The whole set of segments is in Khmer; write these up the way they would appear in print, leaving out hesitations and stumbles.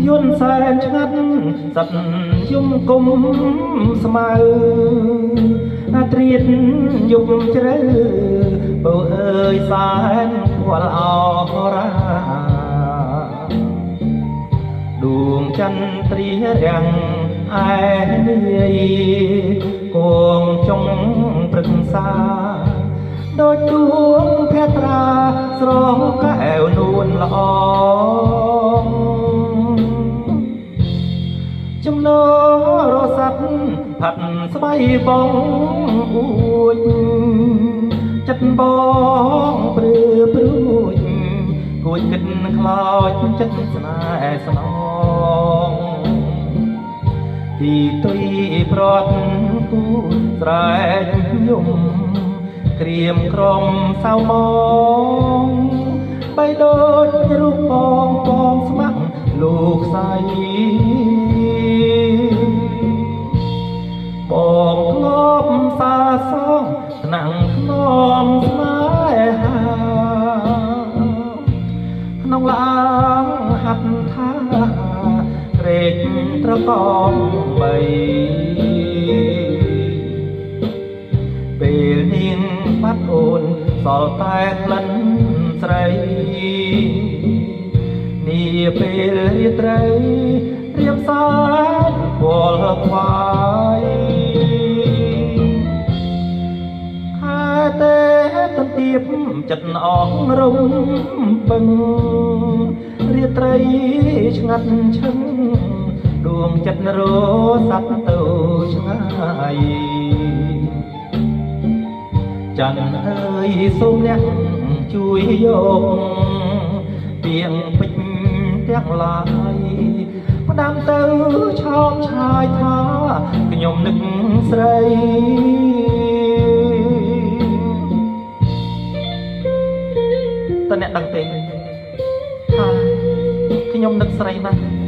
យន្តសែនឆ្ងាត់សត្វយំគុំស្មៅអាត្រៀតយំជ្រៅពើអើយសែនខ្វល់អរាដួងចន្ទ្រារាំងឯនាយគងចុងព្រឹក្សាដូចដួងភត្រាស្រងកែវនួនល្អចំណរស័ព្ទផាត់ស្បៃបងអួចចិត្តបងព្រឺព្រួយគួចគិតខ្លោចចិត្តស្នេហ៍ស្នងទីទុយប្រត់គូស្រែកយំក្រៀមក្រំសៅមកបីដូចរូបបងស្មាក់លោកស្រីបងធ្លាប់សាសងថ្នាំងខ្នងស្នេហាក្នុងឡាងហាត់ថាក្រេកត្រកំបីពេលនាងបាត់អូនសល់តែក្លិនស្រីនេះពេលរាត្រីរៀបសាយពលខ្វាយខែទេទន្ទាបចិត្តអងរំពឹងរាត្រីឆ្ងាត់ឈឹងដួងចិត្តរស័ព្ទទៅឆ្ងាយច័ន្ទអើយសូមអ្នកជួយយកទៀងពេជ្រទាំងឡាយផ្ដាំទៅឆោមឆាយថាខ្ញុំនឹកស្រីតើអ្នកដឹងទេថាខ្ញុំនឹកស្រីណាស់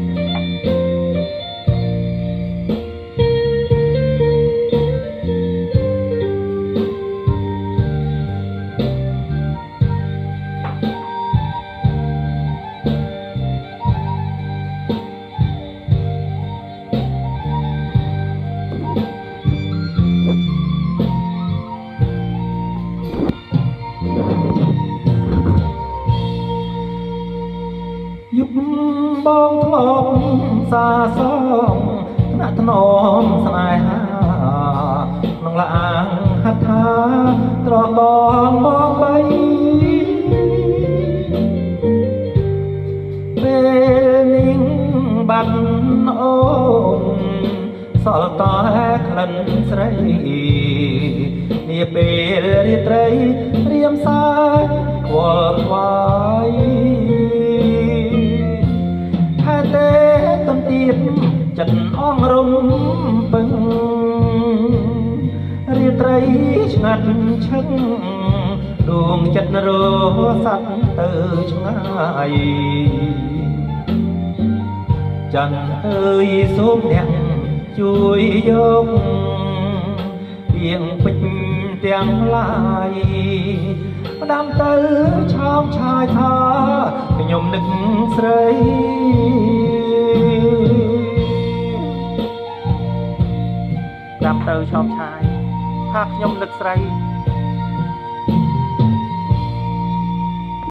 យុបបងធ្លាប់សាសងថ្នាក់ថ្នមស្នេហាក្នុងឡាងហត្ថាត្របងបងបីពេលនាងបាត់អូនសល់តែក្លិនស្រីនេះពេលរាត្រីរៀមសាយខ្វល់ខ្វាយទេទន្ទាបចិត្តអងរំពឹងរាត្រីឆ្ងាត់ឈឹងដួងចិត្តរស័ព្ទទៅឆ្ងាយច័ន្ទអើយសូមអ្នកជួយយកទៀងពេជ្រទាំងឡាយផ្ដាំទៅឆោមឆាយថាខ្ញុំនឹកស្រីផ្ដាំទៅឆោមឆាយថាខ្ញុំនឹកស្រី